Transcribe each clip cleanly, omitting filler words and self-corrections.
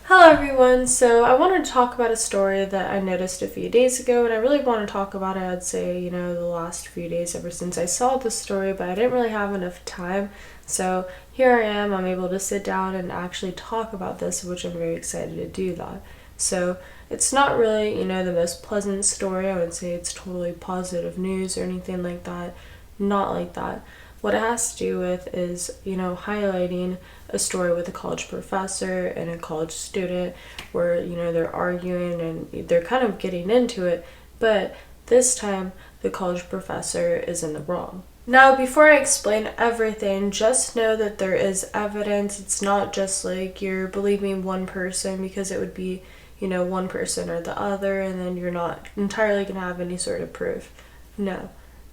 Hello everyone, so I wanted to talk about a story that I noticed a few days ago, and I really want to talk about it, I'd say, the last few days ever since I saw the story, but I didn't really have enough time. So here I am, I'm able to sit down and actually talk about this, which I'm very excited to do that. So it's not really, the most pleasant story. I would say it's totally positive news or anything like that. Not like that. What it has to do with is, highlighting a story with a college professor and a college student where, they're arguing and they're kind of getting into it, but this time the college professor is in the wrong. Now, before I explain everything, just know that there is evidence. It's not just like you're believing one person because it would be, one person or the other, and then you're not entirely going to have any sort of proof. No,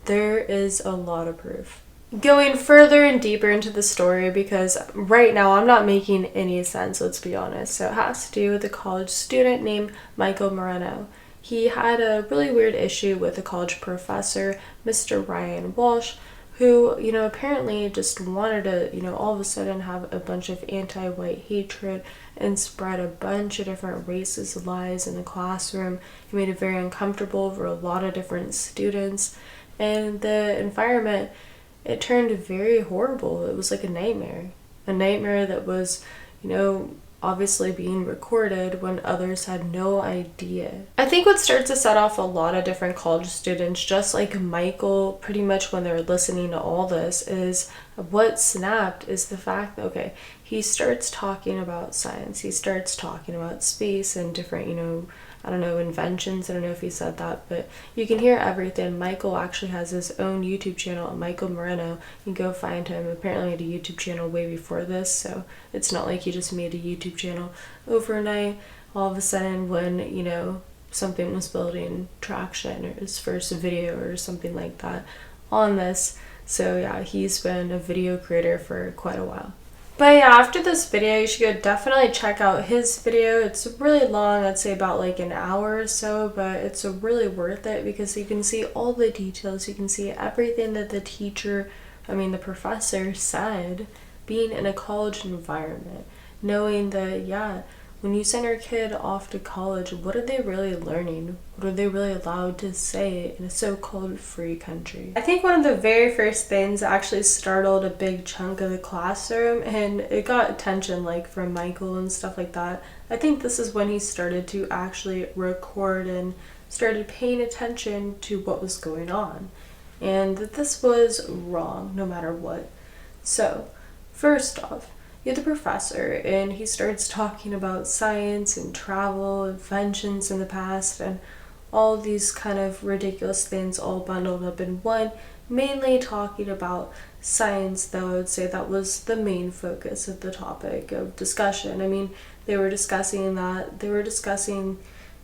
there is a lot of proof. Going further and deeper into the story, because right now I'm not making any sense, let's be honest. So it has to do with a college student named Michael Moreno. He had a really weird issue with a college professor, Mr. Ryan Walsh, who, apparently just wanted to, all of a sudden have a bunch of anti-white hatred and spread a bunch of different racist lies in the classroom. He made it very uncomfortable for a lot of different students, and the environment, it turned very horrible. It was like a nightmare that was, obviously being recorded when others had no idea. I think what starts to set off a lot of different college students, just like Michael, pretty much when they're listening to all this, is what snapped is the fact that, okay, he starts talking about science, he starts talking about space and different, inventions. I don't know if he said that, but you can hear everything. Michael actually has his own YouTube channel, Michael Moreno. You can go find him. Apparently he had a YouTube channel way before this, so it's not like he just made a YouTube channel overnight. All of a sudden when, something was building traction, or his first video or something like that on this. So yeah, he's been a video creator for quite a while. But yeah, after this video, you should go definitely check out his video. It's really long, I'd say about like an hour or so, but it's really worth it because you can see all the details. You can see everything that the professor said, being in a college environment, knowing that, yeah, when you send your kid off to college, what are they really learning? What are they really allowed to say in a so-called free country? I think one of the very first things that actually startled a big chunk of the classroom, and it got attention like from Michael and stuff like that. I think this is when he started to actually record and started paying attention to what was going on, and that this was wrong no matter what. So, first off, you're the professor, and he starts talking about science and travel, inventions in the past, and all these kind of ridiculous things all bundled up in one, mainly talking about science, though I would say that was the main focus of the topic of discussion. They were discussing that, they were discussing,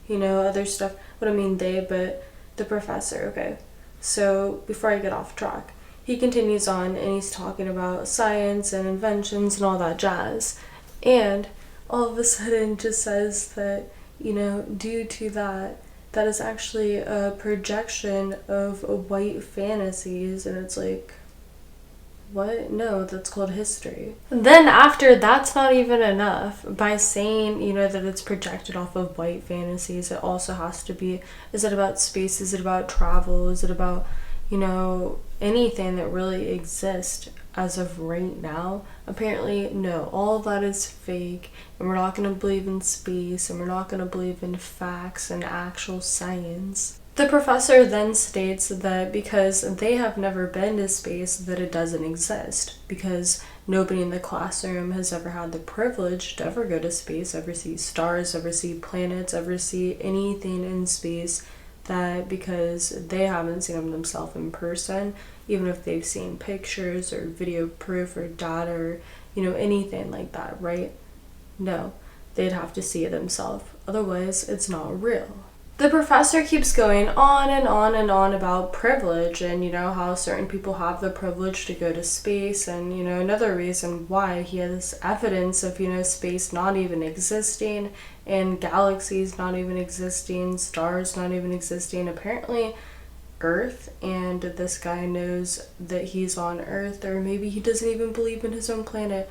other stuff. But the professor, okay. So, before I get off track, he continues on and he's talking about science and inventions and all that jazz. And all of a sudden just says that, due to that is actually a projection of white fantasies. And it's like, what? No, that's called history. Then after that's not even enough, by saying, that it's projected off of white fantasies, it also has to be, is it about space? Is it about travel? Is it about, anything that really exists as of right now? Apparently, no. All of that is fake, and we're not going to believe in space, and we're not going to believe in facts and actual science. The professor then states that because they have never been to space, that it doesn't exist, because nobody in the classroom has ever had the privilege to ever go to space, ever see stars, ever see planets, ever see anything in space, that because they haven't seen them themselves in person, even if they've seen pictures or video proof or data or, anything like that, right? No, they'd have to see it themselves. Otherwise, it's not real. The professor keeps going on and on and on about privilege and, how certain people have the privilege to go to space, and, another reason why he has evidence of, space not even existing and galaxies not even existing, stars not even existing. Apparently, Earth, and this guy knows that he's on Earth, or maybe he doesn't even believe in his own planet.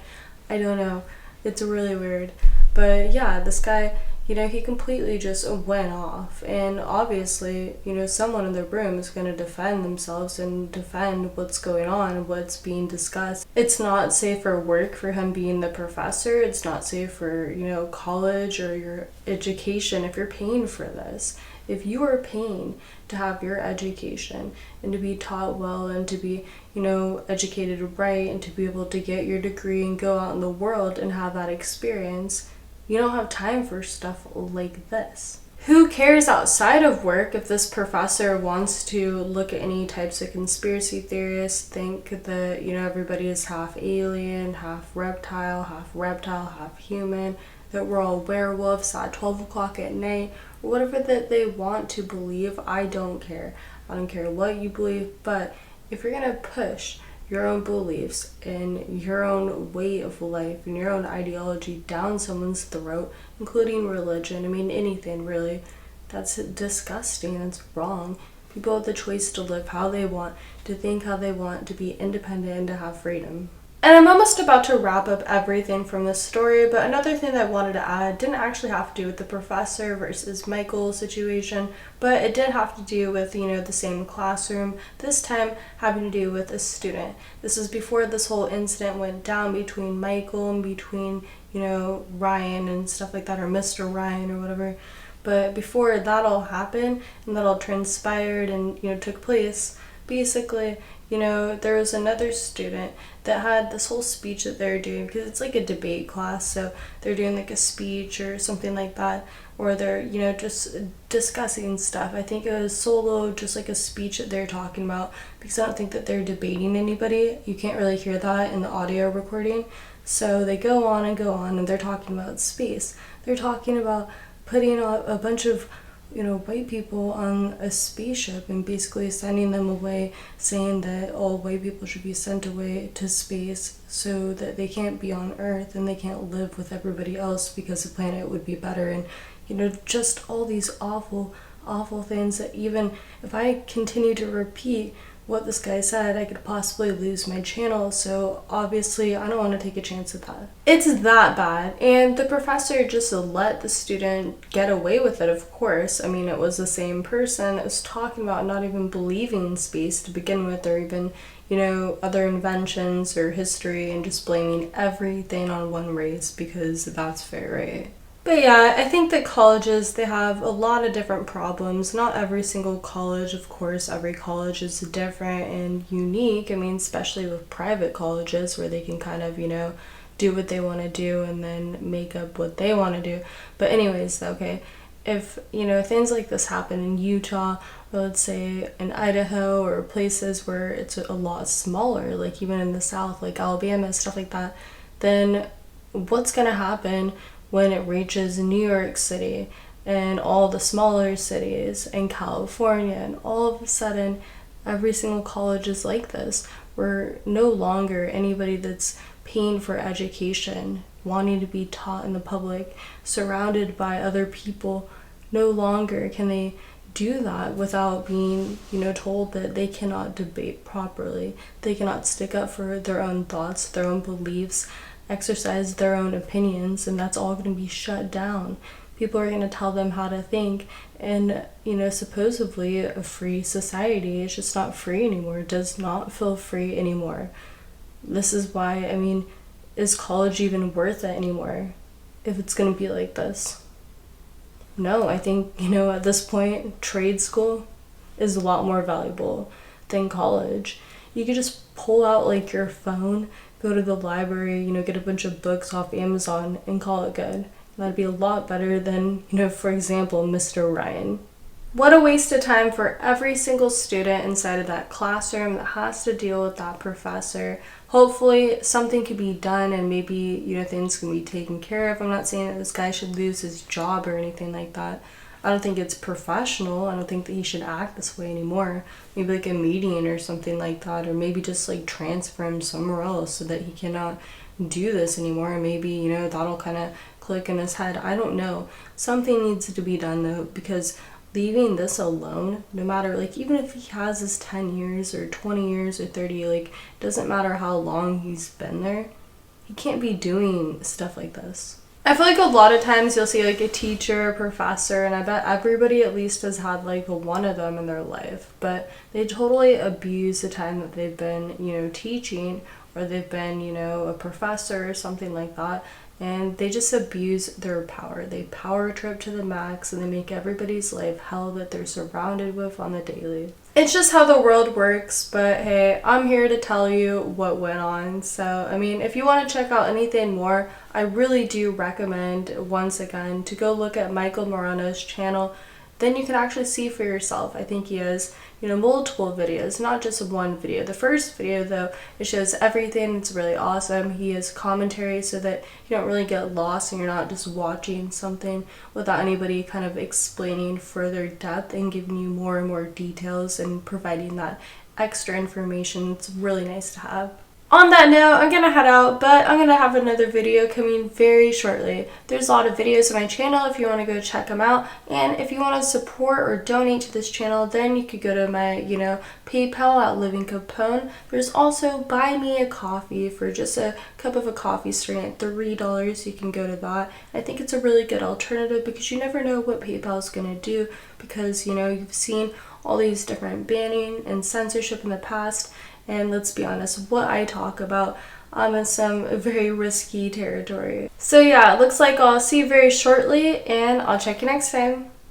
I don't know. It's really weird. But yeah, this guy, he completely just went off. And obviously, someone in the room is going to defend themselves and defend what's going on, what's being discussed. It's not safe for work for him being the professor. It's not safe for, college or your education if you're paying for this. If you are paying to have your education and to be taught well and to be, educated right and to be able to get your degree and go out in the world and have that experience, you don't have time for stuff like this. Who cares outside of work if this professor wants to look at any types of conspiracy theorists, think that, everybody is half alien, half reptile, half human, that we're all werewolves at 12 o'clock at night, or whatever that they want to believe. I don't care. I don't care what you believe, but if you're gonna push your own beliefs and your own way of life and your own ideology down someone's throat, including religion, anything really, that's disgusting. That's wrong. People have the choice to live how they want, to think how they want, to be independent, and to have freedom. And I'm almost about to wrap up everything from this story, but another thing that I wanted to add didn't actually have to do with the professor versus Michael situation, but it did have to do with, the same classroom, this time having to do with a student. This is before this whole incident went down between Michael and between, Ryan and stuff like that, or Mr. Ryan or whatever. But before that all happened and that all transpired and, took place, basically, there was another student that had this whole speech that they're doing, because it's like a debate class, so they're doing like a speech or something like that, or they're, just discussing stuff. I think it was solo, just like a speech that they're talking about, because I don't think that they're debating anybody. You can't really hear that in the audio recording. So they go on and they're talking about space. They're talking about putting a bunch of white people on a spaceship and basically sending them away, saying that all white people should be sent away to space so that they can't be on Earth and they can't live with everybody else because the planet would be better. And just all these awful things that even if I continue to repeat what this guy said, I could possibly lose my channel. So obviously I don't want to take a chance at that. It's that bad. And the professor just let the student get away with it, of course. It was the same person that was talking about not even believing in space to begin with, or even, other inventions or history, and just blaming everything on one race because that's fair, right? But yeah, I think that colleges, they have a lot of different problems. Not every single college, of course, every college is different and unique. Especially with private colleges where they can kind of, do what they want to do and then make up what they want to do. But anyways, okay, if, things like this happen in Utah, or let's say in Idaho, or places where it's a lot smaller, like even in the South, like Alabama, stuff like that, then what's going to happen when it reaches New York City and all the smaller cities in California, and all of a sudden every single college is like this, where no longer anybody that's paying for education, wanting to be taught in the public, surrounded by other people, no longer can they do that without being, told that they cannot debate properly, they cannot stick up for their own thoughts, their own beliefs, exercise their own opinions, and that's all going to be shut down. People are going to tell them how to think, and supposedly a free society is just not free anymore. It does not feel free anymore. This is why, is college even worth it anymore if it's going to be like this? No, I think, at this point, trade school is a lot more valuable than college. You could just pull out like your phone, go to the library, get a bunch of books off Amazon and call it good. That'd be a lot better than, for example, Mr. Ryan. What a waste of time for every single student inside of that classroom that has to deal with that professor. Hopefully something could be done and maybe, things can be taken care of. I'm not saying that this guy should lose his job or anything like that. I don't think it's professional. I don't think that he should act this way anymore. Maybe like a meeting or something like that, or maybe just like transfer him somewhere else so that he cannot do this anymore. And maybe, that'll kind of click in his head. I don't know. Something needs to be done though, because leaving this alone, no matter, like, even if he has his 10 years or 20 years or 30, like, doesn't matter how long he's been there, he can't be doing stuff like this. I feel like a lot of times you'll see like a teacher, a professor, and I bet everybody at least has had like one of them in their life, but they totally abuse the time that they've been, teaching, or they've been, a professor or something like that, and they just abuse their power. They power trip to the max, and they make everybody's life hell that they're surrounded with on the daily. It's just how the world works, but hey, I'm here to tell you what went on. So, I mean, if you want to check out anything more, I really do recommend, once again, to go look at Michael Moreno's channel. Then you can actually see for yourself. I think he has, multiple videos, not just one video. The first video, though, it shows everything. It's really awesome. He has commentary so that you don't really get lost and you're not just watching something without anybody kind of explaining further depth and giving you more and more details and providing that extra information. It's really nice to have. On that note, I'm gonna head out, but I'm gonna have another video coming very shortly. There's a lot of videos on my channel if you want to go check them out, and if you want to support or donate to this channel, then you could go to my, PayPal at Living Capone. There's also buy me a coffee for just a cup of a coffee starting at $3. You can go to that. I think it's a really good alternative because you never know what PayPal is gonna do, because you've seen all these different banning and censorship in the past. And let's be honest, what I talk about, I'm in some very risky territory. So yeah, it looks like I'll see you very shortly, and I'll check you next time.